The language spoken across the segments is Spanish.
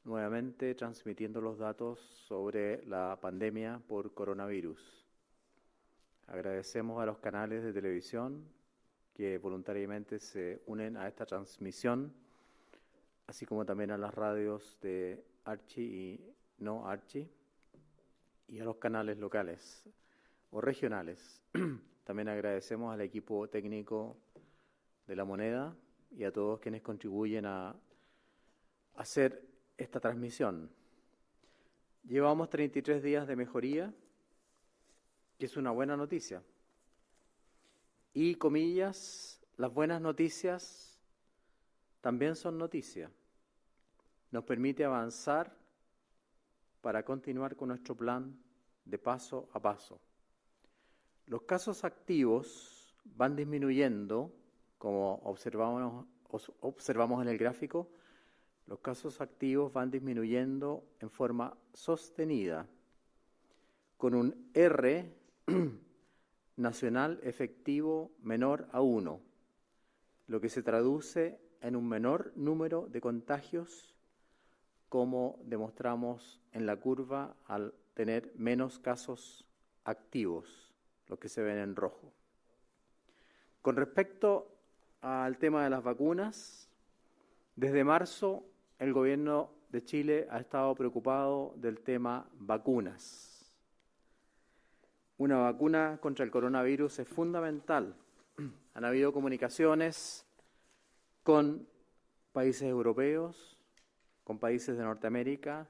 nuevamente transmitiendo los datos sobre la pandemia por coronavirus. Agradecemos a los canales de televisión que voluntariamente se unen a esta transmisión, así como también a las radios de Archi y no Archi, y a los canales locales o regionales. También agradecemos al equipo técnico de La Moneda y a todos quienes contribuyen a hacer esta transmisión. Llevamos 33 días de mejoría, que es una buena noticia. Y, comillas, las buenas noticias también son noticia. Nos permite avanzar para continuar con nuestro plan de paso a paso. Los casos activos van disminuyendo, como observamos en el gráfico. Los casos activos van disminuyendo en forma sostenida, con un R nacional efectivo menor a 1, lo que se traduce en un menor número de contagios, como demostramos en la curva al tener menos casos activos, los que se ven en rojo. Con respecto al tema de las vacunas, desde marzo el gobierno de Chile ha estado preocupado del tema vacunas. Una vacuna contra el coronavirus es fundamental. Han habido comunicaciones con países europeos, con países de Norteamérica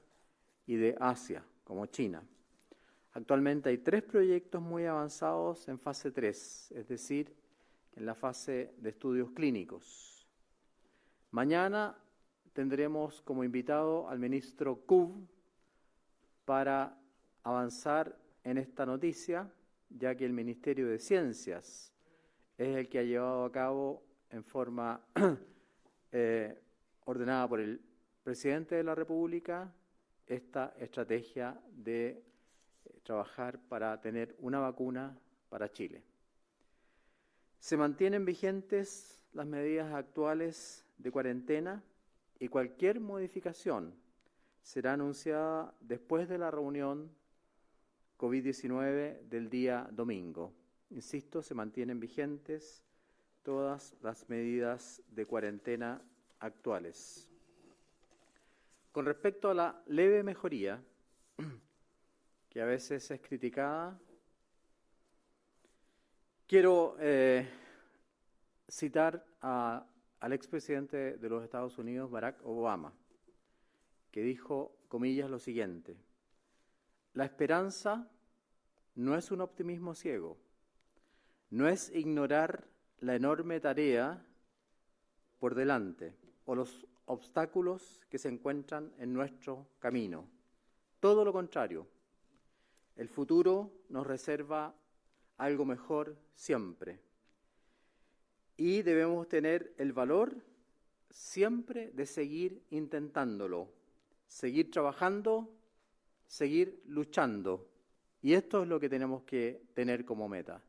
y de Asia, como China. Actualmente hay 3 proyectos muy avanzados en fase 3, es decir, en la fase de estudios clínicos. Mañana tendremos como invitado al ministro Kub para avanzar en esta noticia, ya que el Ministerio de Ciencias es el que ha llevado a cabo en forma ordenada por el presidente de la República esta estrategia de trabajar para tener una vacuna para Chile. Se mantienen vigentes las medidas actuales de cuarentena y cualquier modificación será anunciada después de la reunión COVID-19 del día domingo. Insisto, se mantienen vigentes todas las medidas de cuarentena actuales. Con respecto a la leve mejoría, que a veces es criticada, quiero citar al expresidente de los Estados Unidos, Barack Obama, que dijo, comillas, lo siguiente: la esperanza no es un optimismo ciego, no es ignorar la enorme tarea por delante o los obstáculos que se encuentran en nuestro camino. Todo lo contrario, el futuro nos reserva algo mejor siempre. Y debemos tener el valor siempre de seguir intentándolo, seguir trabajando, seguir luchando. Y esto es lo que tenemos que tener como meta.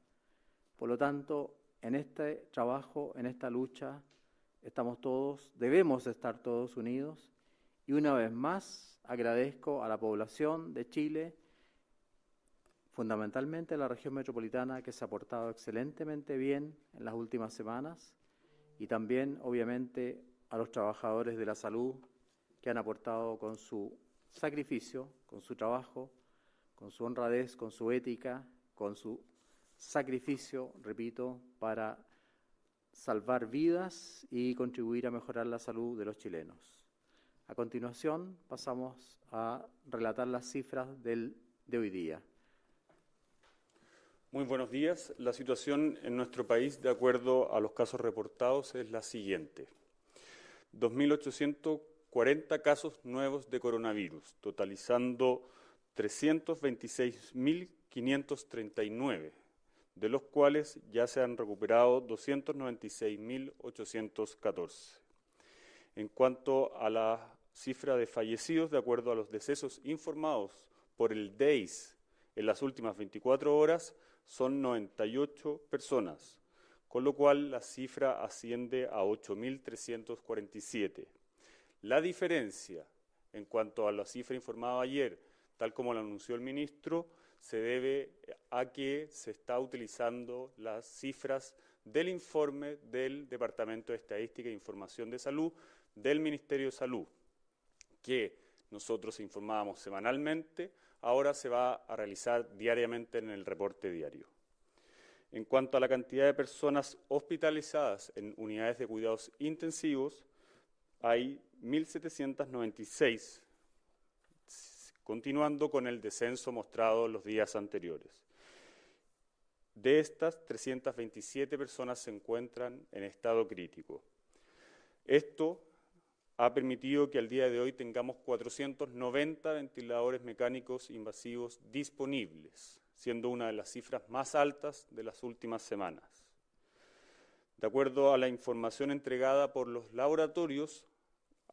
Por lo tanto, en este trabajo, en esta lucha, debemos estar todos unidos. Y una vez más, agradezco a la población de Chile, fundamentalmente a la región metropolitana, que se ha portado excelentemente bien en las últimas semanas, y también, obviamente, a los trabajadores de la salud que han aportado con su sacrificio, con su trabajo, con su honradez, con su ética, con su sacrificio, repito, para salvar vidas y contribuir a mejorar la salud de los chilenos. A continuación, pasamos a relatar las cifras de hoy día. Muy buenos días. La situación en nuestro país, de acuerdo a los casos reportados, es la siguiente. 2.840 casos nuevos de coronavirus, totalizando 326.539, de los cuales ya se han recuperado 296.814. En cuanto a la cifra de fallecidos, de acuerdo a los decesos informados por el DEIS en las últimas 24 horas, son 98 personas, con lo cual la cifra asciende a 8.347. La diferencia en cuanto a la cifra informada ayer, tal como lo anunció el ministro, se debe a que se está utilizando las cifras del informe del Departamento de Estadística e Información de Salud del Ministerio de Salud, que nosotros informábamos semanalmente, ahora se va a realizar diariamente en el reporte diario. En cuanto a la cantidad de personas hospitalizadas en unidades de cuidados intensivos, hay 1.796, continuando con el descenso mostrado los días anteriores. De estas, 327 personas se encuentran en estado crítico. Esto ha permitido que al día de hoy tengamos 490 ventiladores mecánicos invasivos disponibles, siendo una de las cifras más altas de las últimas semanas. De acuerdo a la información entregada por los laboratorios,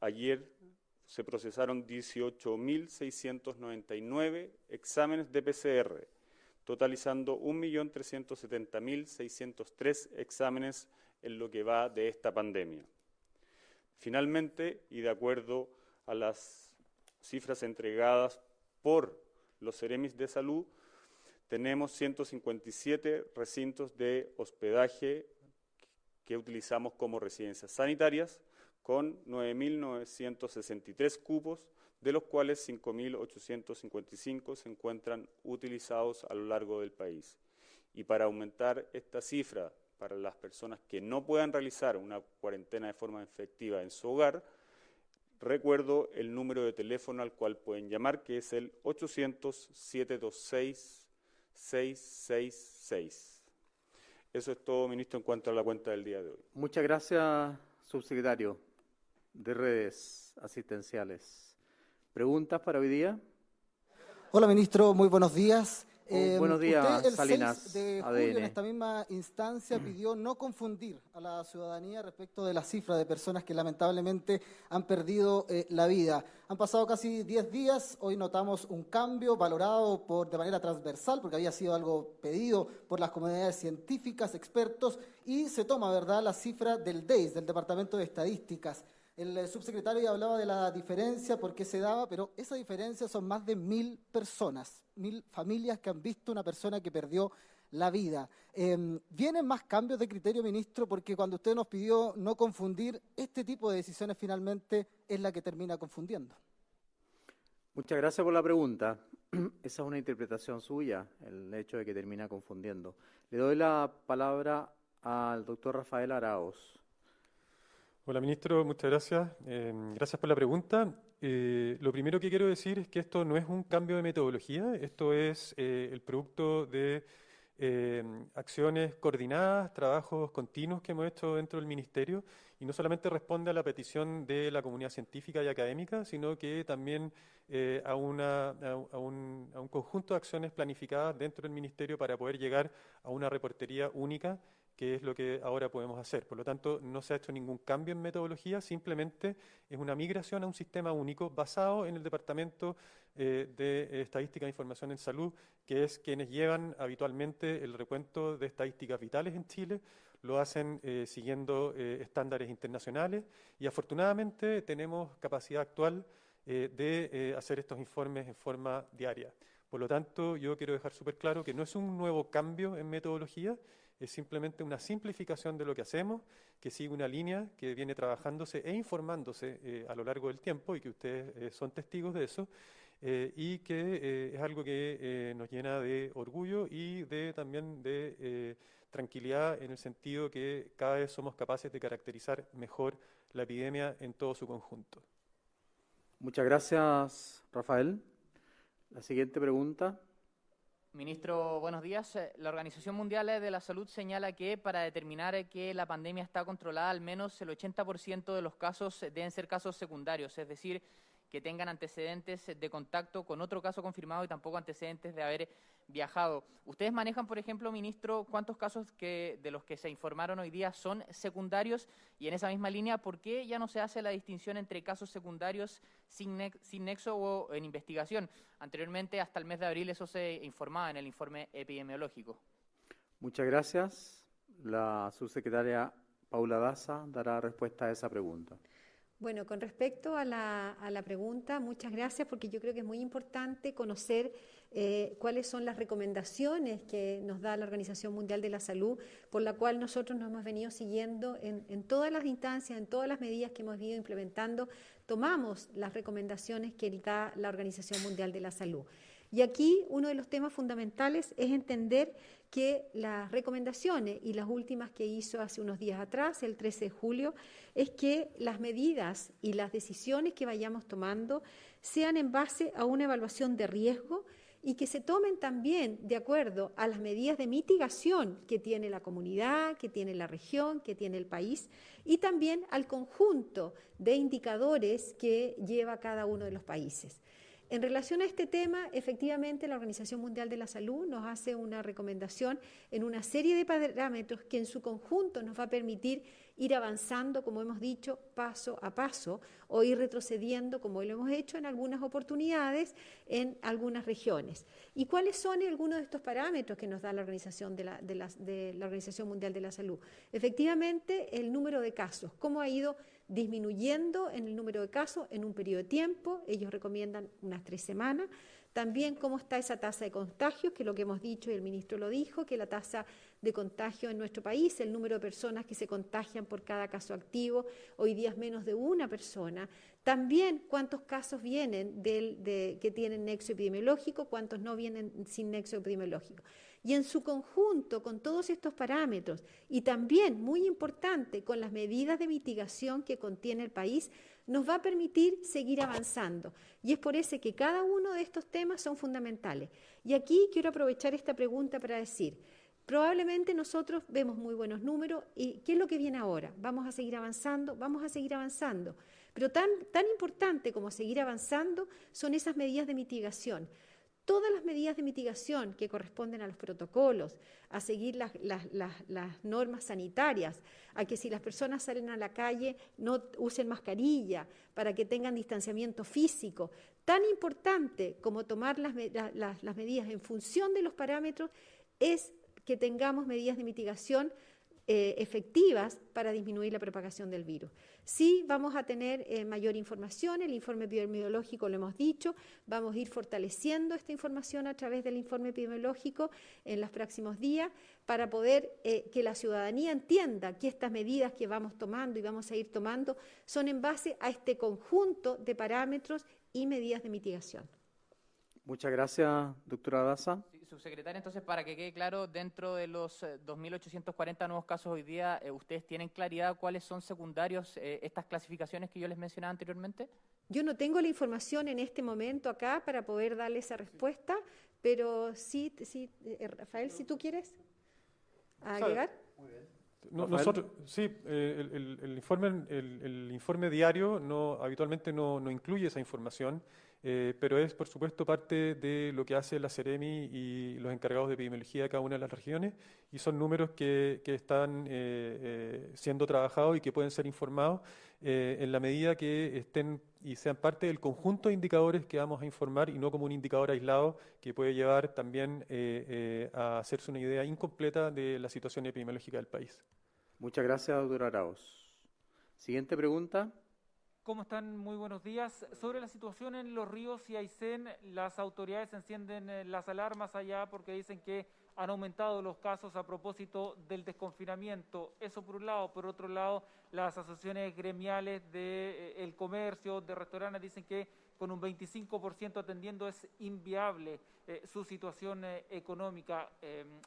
ayer se procesaron 18.699 exámenes de PCR, totalizando 1.370.603 exámenes en lo que va de esta pandemia. Finalmente, y de acuerdo a las cifras entregadas por los Seremis de Salud, tenemos 157 recintos de hospedaje que utilizamos como residencias sanitarias, con 9.963 cupos, de los cuales 5.855 se encuentran utilizados a lo largo del país. Y para aumentar esta cifra, para las personas que no puedan realizar una cuarentena de forma efectiva en su hogar, recuerdo el número de teléfono al cual pueden llamar, que es el 800-726-666. Eso es todo, ministro, en cuanto a la cuenta del día de hoy. Muchas gracias, subsecretario de Redes Asistenciales. ¿Preguntas para hoy día? Hola, ministro, muy buenos días. Buenos días, usted, el Salinas, 6 de julio, ADN. en esta misma instancia, pidió no confundir a la ciudadanía respecto de la cifra de personas que lamentablemente han perdido la vida. Han pasado casi 10 días, hoy notamos un cambio valorado de manera transversal, porque había sido algo pedido por las comunidades científicas, expertos, y se toma, ¿verdad?, la cifra del DEIS, del Departamento de Estadísticas. El subsecretario ya hablaba de la diferencia, por qué se daba, pero esa diferencia son más de 1.000 personas, 1.000 familias que han visto una persona que perdió la vida. ¿Vienen más cambios de criterio, ministro? Porque cuando usted nos pidió no confundir, este tipo de decisiones finalmente es la que termina confundiendo. Muchas gracias por la pregunta. Esa es una interpretación suya, el hecho de que termina confundiendo. Le doy la palabra al doctor Rafael Arauz. Hola, ministro, muchas gracias. Gracias por la pregunta. Lo primero que quiero decir es que esto no es un cambio de metodología, esto es el producto de acciones coordinadas, trabajos continuos que hemos hecho dentro del ministerio, y no solamente responde a la petición de la comunidad científica y académica, sino que también a un conjunto de acciones planificadas dentro del ministerio para poder llegar a una reportería única, que es lo que ahora podemos hacer. Por lo tanto, no se ha hecho ningún cambio en metodología, simplemente es una migración a un sistema único basado en el Departamento de Estadística e Información en Salud, que es quienes llevan habitualmente el recuento de estadísticas vitales en Chile. Lo hacen siguiendo estándares internacionales y afortunadamente tenemos capacidad actual de hacer estos informes en forma diaria. Por lo tanto, yo quiero dejar súper claro que no es un nuevo cambio en metodología, es simplemente una simplificación de lo que hacemos, que sigue una línea que viene trabajándose e informándose a lo largo del tiempo, y que ustedes son testigos de eso, y que es algo que nos llena de orgullo y también de tranquilidad, en el sentido que cada vez somos capaces de caracterizar mejor la epidemia en todo su conjunto. Muchas gracias, Rafael. La siguiente pregunta. Ministro, buenos días. La Organización Mundial de la Salud señala que para determinar que la pandemia está controlada, al menos el 80% de los casos deben ser casos secundarios, es decir, que tengan antecedentes de contacto con otro caso confirmado y tampoco antecedentes de haber viajado. ¿Ustedes manejan, por ejemplo, ministro, cuántos casos de los que se informaron hoy día son secundarios? Y en esa misma línea, ¿por qué ya no se hace la distinción entre casos secundarios sin nexo o en investigación? Anteriormente, hasta el mes de abril, eso se informaba en el informe epidemiológico. Muchas gracias. La subsecretaria Paula Daza dará respuesta a esa pregunta. Bueno, con respecto a la pregunta, muchas gracias, porque yo creo que es muy importante conocer cuáles son las recomendaciones que nos da la Organización Mundial de la Salud, por la cual nosotros nos hemos venido siguiendo en todas las instancias, en todas las medidas que hemos ido implementando, tomamos las recomendaciones que da la Organización Mundial de la Salud. Y aquí uno de los temas fundamentales es entender que las recomendaciones, y las últimas que hizo hace unos días atrás, el 13 de julio, es que las medidas y las decisiones que vayamos tomando sean en base a una evaluación de riesgo y que se tomen también de acuerdo a las medidas de mitigación que tiene la comunidad, que tiene la región, que tiene el país, y también al conjunto de indicadores que lleva cada uno de los países. En relación a este tema, efectivamente, la Organización Mundial de la Salud nos hace una recomendación en una serie de parámetros que en su conjunto nos va a permitir ir avanzando, como hemos dicho, paso a paso, o ir retrocediendo, como lo hemos hecho en algunas oportunidades, en algunas regiones. ¿Y cuáles son algunos de estos parámetros que nos da la Organización, de la Organización Mundial de la Salud? Efectivamente, el número de casos, cómo ha ido disminuyendo en el número de casos en un periodo de tiempo, ellos recomiendan unas 3 semanas, también cómo está esa tasa de contagios, que es lo que hemos dicho y el ministro lo dijo, que la tasa de contagio en nuestro país, el número de personas que se contagian por cada caso activo, hoy día es menos de una persona, también cuántos casos vienen que tienen nexo epidemiológico, cuántos no vienen sin nexo epidemiológico. Y en su conjunto, con todos estos parámetros, y también, muy importante, con las medidas de mitigación que contiene el país, nos va a permitir seguir avanzando. Y es por eso que cada uno de estos temas son fundamentales. Y aquí quiero aprovechar esta pregunta para decir, probablemente nosotros vemos muy buenos números, ¿y qué es lo que viene ahora? ¿Vamos a seguir avanzando? Vamos a seguir avanzando. Pero tan importante como seguir avanzando son esas medidas de mitigación. Todas las medidas de mitigación que corresponden a los protocolos, a seguir las normas sanitarias, a que si las personas salen a la calle no usen mascarilla, para que tengan distanciamiento físico, tan importante como tomar las medidas en función de los parámetros es que tengamos medidas de mitigación efectivas para disminuir la propagación del virus. Sí, vamos a tener mayor información, el informe epidemiológico lo hemos dicho, vamos a ir fortaleciendo esta información a través del informe epidemiológico en los próximos días para poder que la ciudadanía entienda que estas medidas que vamos tomando y vamos a ir tomando son en base a este conjunto de parámetros y medidas de mitigación. Muchas gracias, doctora Daza. Sí, subsecretaria, entonces, para que quede claro, dentro de los 2.840 nuevos casos hoy día, ¿ustedes tienen claridad cuáles son secundarios estas clasificaciones que yo les mencionaba anteriormente? Yo no tengo la información en este momento acá para poder darle esa respuesta, pero sí, Rafael, si tú quieres agregar. Muy bien. Nosotros, sí, el informe diario habitualmente no incluye esa información, pero es, por supuesto, parte de lo que hace la Seremi y los encargados de epidemiología de cada una de las regiones, y son números que están siendo trabajados y que pueden ser informados en la medida que estén y sean parte del conjunto de indicadores que vamos a informar y no como un indicador aislado que puede llevar también a hacerse una idea incompleta de la situación epidemiológica del país. Muchas gracias, doctora Arauz. Siguiente pregunta. ¿Cómo están? Muy buenos días. Sobre la situación en Los Ríos y Aysén, las autoridades encienden las alarmas allá porque dicen que han aumentado los casos a propósito del desconfinamiento. Eso por un lado. Por otro lado, las asociaciones gremiales del comercio, de restaurantes, dicen que con un 25% atendiendo es inviable su situación económica.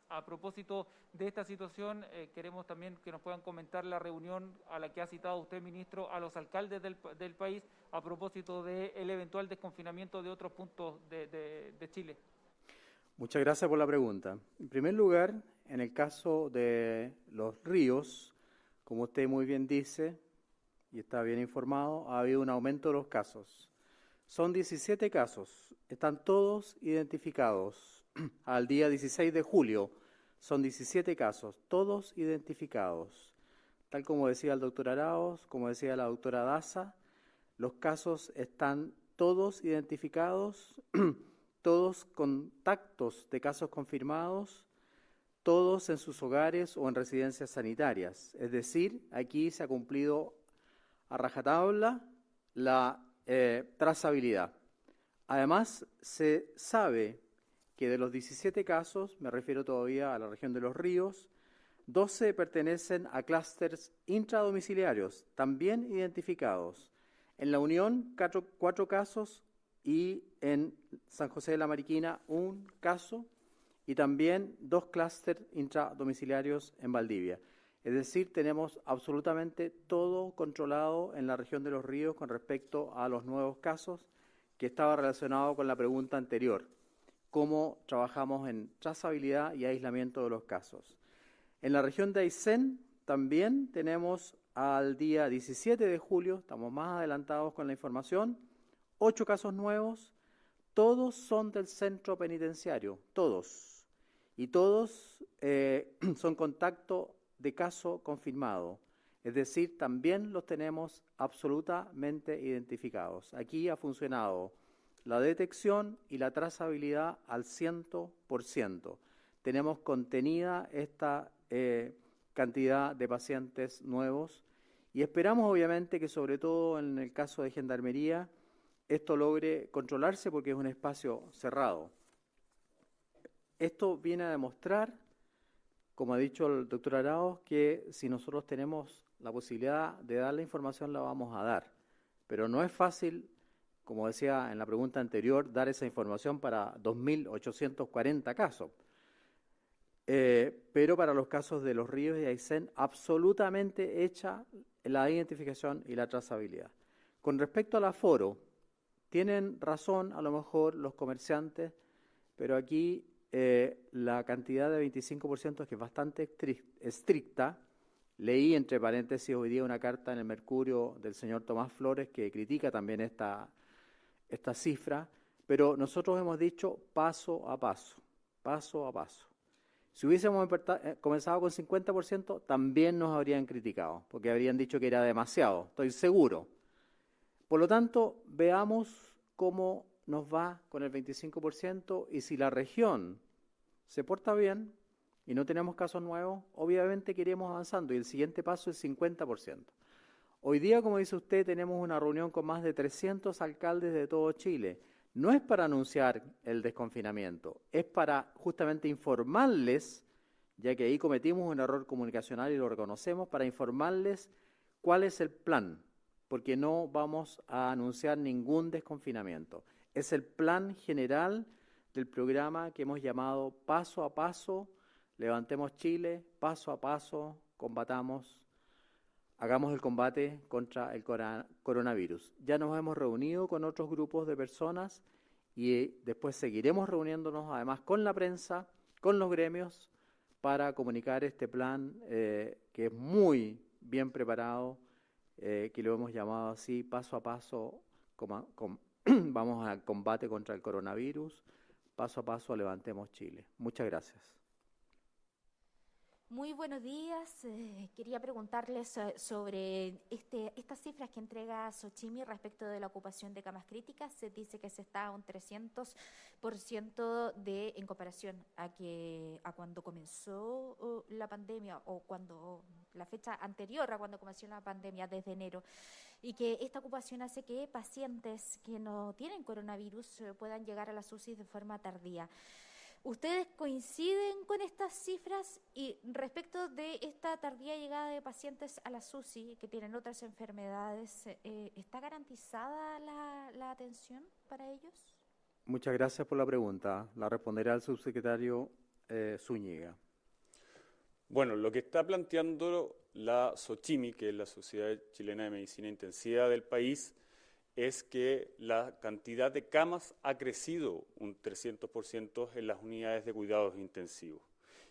A propósito de esta situación, queremos también que nos puedan comentar la reunión a la que ha citado usted, ministro, a los alcaldes del país a propósito del eventual desconfinamiento de otros puntos de Chile. Muchas gracias por la pregunta. En primer lugar, en el caso de Los Ríos, como usted muy bien dice y está bien informado, ha habido un aumento de los casos. Son 17 casos, están todos identificados. Al día 16 de julio son 17 casos, todos identificados. Tal como decía el doctor Arauz, como decía la doctora Daza, los casos están todos identificados, todos contactos de casos confirmados, todos en sus hogares o en residencias sanitarias. Es decir, aquí se ha cumplido a rajatabla la trazabilidad. Además, se sabe que de los 17 casos, me refiero todavía a la región de Los Ríos, 12 pertenecen a clústeres intradomiciliarios, también identificados. En La Unión, 4 casos y en San José de la Mariquina, 1 caso y también 2 clústeres intradomiciliarios en Valdivia. Es decir, tenemos absolutamente todo controlado en la región de Los Ríos con respecto a los nuevos casos, que estaba relacionado con la pregunta anterior, cómo trabajamos en trazabilidad y aislamiento de los casos. En la región de Aysén también tenemos al día 17 de julio, estamos más adelantados con la información, 8 casos nuevos, todos son del centro penitenciario, todos, y todos son contacto de caso confirmado, es decir, también los tenemos absolutamente identificados. Aquí ha funcionado la detección y la trazabilidad al 100%. Tenemos contenida esta cantidad de pacientes nuevos y esperamos obviamente que sobre todo en el caso de Gendarmería esto logre controlarse porque es un espacio cerrado. Esto viene a demostrar, como ha dicho el doctor Arauz, que si nosotros tenemos la posibilidad de dar la información la vamos a dar, pero no es fácil, como decía en la pregunta anterior, dar esa información para 2.840 casos. Pero para los casos de Los Ríos y Aysén, absolutamente hecha la identificación y la trazabilidad. Con respecto al aforo, tienen razón a lo mejor los comerciantes, pero aquí la cantidad de 25% es que es bastante estricta. Leí entre paréntesis hoy día una carta en el Mercurio del señor Tomás Flores que critica también esta cifra, pero nosotros hemos dicho paso a paso, paso a paso. Si hubiésemos comenzado con 50%, también nos habrían criticado, porque habrían dicho que era demasiado, estoy seguro. Por lo tanto, veamos cómo nos va con el 25% y si la región se porta bien y no tenemos casos nuevos, obviamente que iremos avanzando y el siguiente paso es 50%. Hoy día, como dice usted, tenemos una reunión con más de 300 alcaldes de todo Chile. No es para anunciar el desconfinamiento, es para justamente informarles, ya que ahí cometimos un error comunicacional y lo reconocemos, para informarles cuál es el plan, porque no vamos a anunciar ningún desconfinamiento. Es el plan general del programa que hemos llamado Paso a Paso, Levantemos Chile, Paso a Paso, combatamos, hagamos el combate contra el coronavirus. Ya nos hemos reunido con otros grupos de personas y después seguiremos reuniéndonos además con la prensa, con los gremios, para comunicar este plan que es muy bien preparado, que lo hemos llamado así, Paso a Paso, vamos al combate contra el coronavirus, Paso a Paso, Levantemos Chile. Muchas gracias. Muy buenos días. Quería preguntarles sobre estas cifras que entrega Xochimilco respecto de la ocupación de camas críticas. Se dice que se está a un 300% en comparación a cuando comenzó la pandemia o cuando la fecha anterior a cuando comenzó la pandemia desde enero, y que esta ocupación hace que pacientes que no tienen coronavirus puedan llegar a las UCI de forma tardía. ¿Ustedes coinciden con estas cifras? Y respecto de esta tardía llegada de pacientes a la UCI que tienen otras enfermedades, ¿está garantizada la atención para ellos? Muchas gracias por la pregunta. La responderá el subsecretario Zúñiga. Bueno, lo que está planteando la SOCHIMI, que es la Sociedad Chilena de Medicina Intensiva del país, es que la cantidad de camas ha crecido un 300% en las unidades de cuidados intensivos.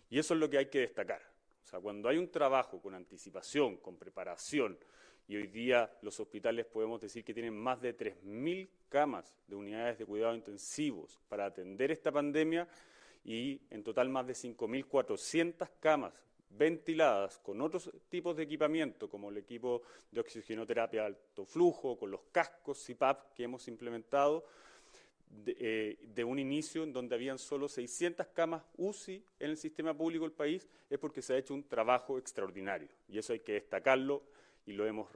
Y eso es lo que hay que destacar. O sea, cuando hay un trabajo con anticipación, con preparación, y hoy día los hospitales podemos decir que tienen más de 3.000 camas de unidades de cuidados intensivos para atender esta pandemia y en total más de 5.400 camas ventiladas con otros tipos de equipamiento, como el equipo de oxigenoterapia de alto flujo, con los cascos CPAP que hemos implementado, de un inicio en donde habían solo 600 camas UCI en el sistema público del país, es porque se ha hecho un trabajo extraordinario, y eso hay que destacarlo, y lo hemos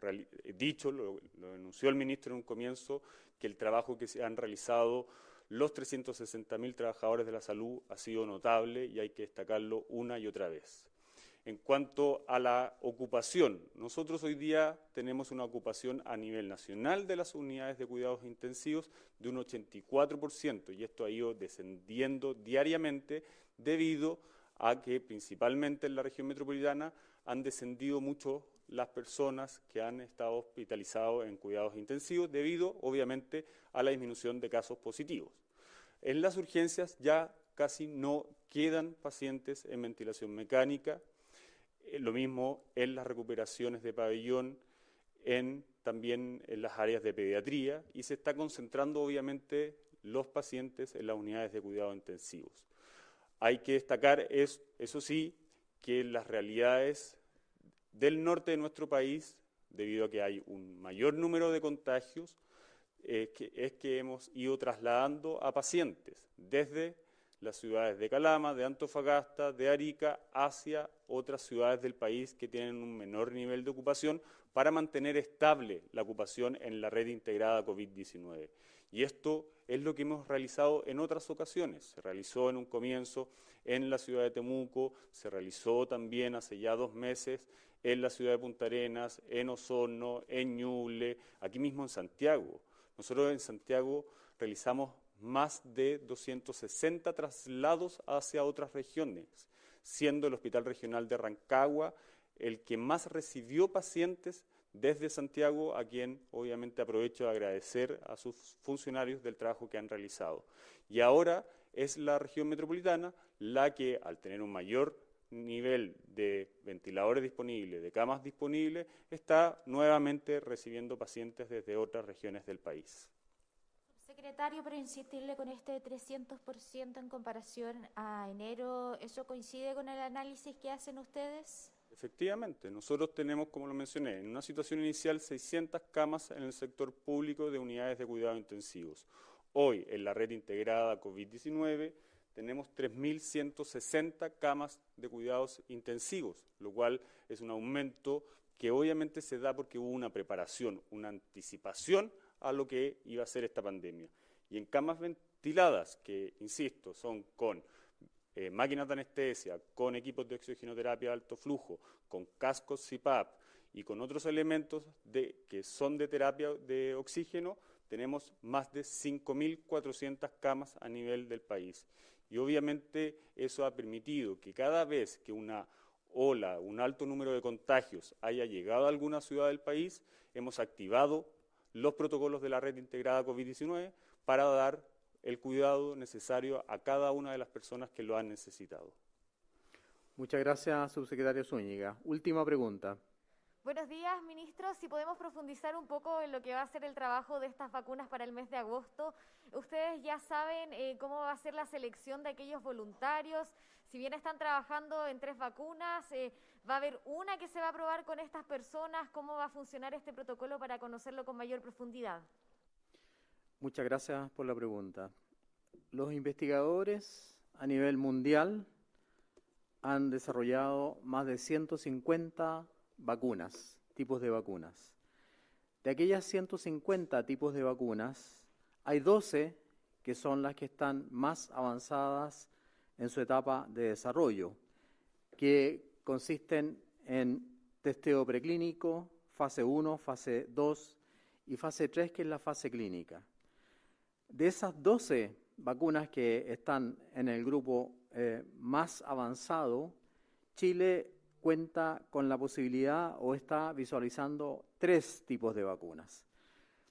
dicho, lo denunció el ministro en un comienzo, que el trabajo que se han realizado los 360.000 trabajadores de la salud ha sido notable y hay que destacarlo una y otra vez. En cuanto a la ocupación, nosotros hoy día tenemos una ocupación a nivel nacional de las unidades de cuidados intensivos de un 84%, y esto ha ido descendiendo diariamente debido a que principalmente en la región metropolitana han descendido mucho las personas que han estado hospitalizados en cuidados intensivos debido, obviamente, a la disminución de casos positivos. En las urgencias ya casi no quedan pacientes en ventilación mecánica, lo mismo en las recuperaciones de pabellón, también en las áreas de pediatría, y se está concentrando obviamente los pacientes en las unidades de cuidados intensivos. Hay que destacar, eso sí, que las realidades del norte de nuestro país, debido a que hay un mayor número de contagios, es que hemos ido trasladando a pacientes desde las ciudades de Calama, de Antofagasta, de Arica, hacia otras ciudades del país que tienen un menor nivel de ocupación para mantener estable la ocupación en la red integrada COVID-19. Y esto es lo que hemos realizado en otras ocasiones. Se realizó en un comienzo en la ciudad de Temuco, se realizó también hace ya 2 meses en la ciudad de Punta Arenas, en Osorno, en Ñuble, aquí mismo en Santiago. Nosotros en Santiago realizamos más de 260 traslados hacia otras regiones, siendo el Hospital Regional de Rancagua el que más recibió pacientes desde Santiago, a quien obviamente aprovecho de agradecer a sus funcionarios del trabajo que han realizado. Y ahora es la región metropolitana la que, al tener un mayor nivel de ventiladores disponibles, de camas disponibles, está nuevamente recibiendo pacientes desde otras regiones del país. Secretario, pero insistirle con este 300% en comparación a enero, ¿eso coincide con el análisis que hacen ustedes? Efectivamente, nosotros tenemos, como lo mencioné, en una situación inicial 600 camas en el sector público de unidades de cuidados intensivos. Hoy, en la red integrada COVID-19, tenemos 3.160 camas de cuidados intensivos, lo cual es un aumento que obviamente se da porque hubo una preparación, una anticipación a lo que iba a ser esta pandemia. Y en camas ventiladas, que, insisto, son con máquinas de anestesia, con equipos de oxigenoterapia de alto flujo, con cascos CPAP y con otros elementos que son de terapia de oxígeno, tenemos más de 5.400 camas a nivel del país. Y obviamente eso ha permitido que cada vez que una ola, un alto número de contagios haya llegado a alguna ciudad del país, hemos activado los protocolos de la red integrada COVID-19 para dar el cuidado necesario a cada una de las personas que lo han necesitado. Muchas gracias, subsecretario Zúñiga. Última pregunta. Buenos días, ministro. Si podemos profundizar un poco en lo que va a ser el trabajo de estas vacunas para el mes de agosto. Ustedes ya saben cómo va a ser la selección de aquellos voluntarios. Si bien están trabajando en 3 vacunas, ¿va a haber una que se va a probar con estas personas? ¿Cómo va a funcionar este protocolo para conocerlo con mayor profundidad? Muchas gracias por la pregunta. Los investigadores a nivel mundial han desarrollado más de 150 vacunas, tipos de vacunas. De aquellas 150 tipos de vacunas, hay 12 que son las que están más avanzadas en su etapa de desarrollo, que consisten en testeo preclínico, fase 1, fase 2 y fase 3, que es la fase clínica. De esas 12 vacunas que están en el grupo más avanzado, Chile cuenta con la posibilidad o está visualizando 3 tipos de vacunas.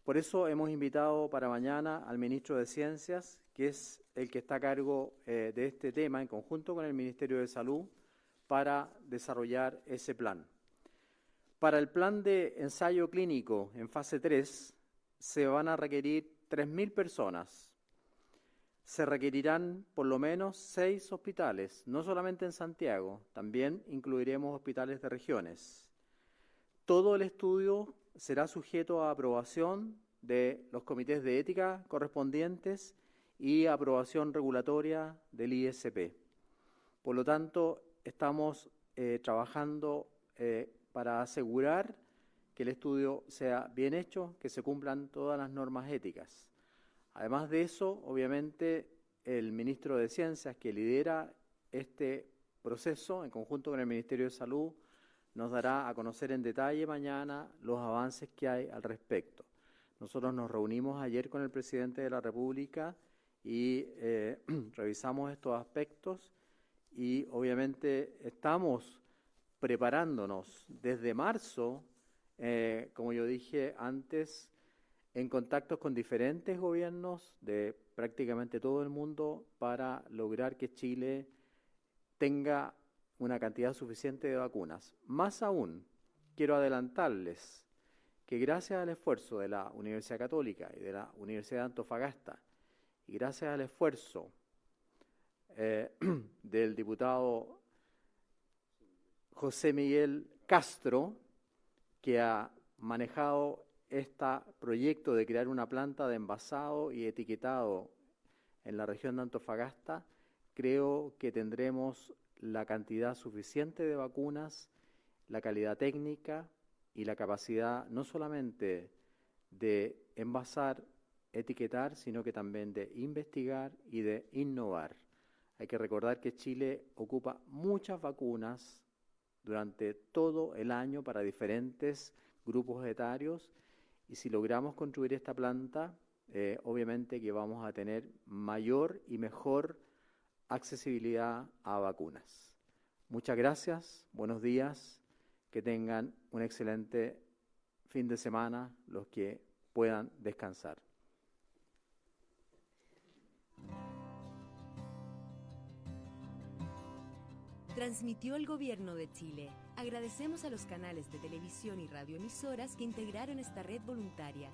Por eso hemos invitado para mañana al ministro de Ciencias, que es el que está a cargo de este tema en conjunto con el Ministerio de Salud, para desarrollar ese plan. Para el plan de ensayo clínico en fase 3 se van a requerir 3.000 personas. Se requerirán por lo menos 6 hospitales, no solamente en Santiago, también incluiremos hospitales de regiones. Todo el estudio será sujeto a aprobación de los comités de ética correspondientes y aprobación regulatoria del ISP. Por lo tanto, estamos trabajando para asegurar que el estudio sea bien hecho, que se cumplan todas las normas éticas. Además de eso, obviamente, el ministro de Ciencias, que lidera este proceso, en conjunto con el Ministerio de Salud, nos dará a conocer en detalle mañana los avances que hay al respecto. Nosotros nos reunimos ayer con el presidente de la República y revisamos estos aspectos y obviamente estamos preparándonos desde marzo, como yo dije antes, en contactos con diferentes gobiernos de prácticamente todo el mundo para lograr que Chile tenga una cantidad suficiente de vacunas. Más aún, quiero adelantarles que gracias al esfuerzo de la Universidad Católica y de la Universidad de Antofagasta, y gracias al esfuerzo del diputado José Miguel Castro, que ha manejado este proyecto de crear una planta de envasado y etiquetado en la región de Antofagasta, creo que tendremos la cantidad suficiente de vacunas, la calidad técnica y la capacidad no solamente de envasar, etiquetar, sino que también de investigar y de innovar. Hay que recordar que Chile ocupa muchas vacunas durante todo el año para diferentes grupos etarios y si logramos construir esta planta, obviamente que vamos a tener mayor y mejor accesibilidad a vacunas. Muchas gracias, buenos días, que tengan un excelente fin de semana los que puedan descansar. Transmitió el Gobierno de Chile. Agradecemos a los canales de televisión y radioemisoras que integraron esta red voluntaria.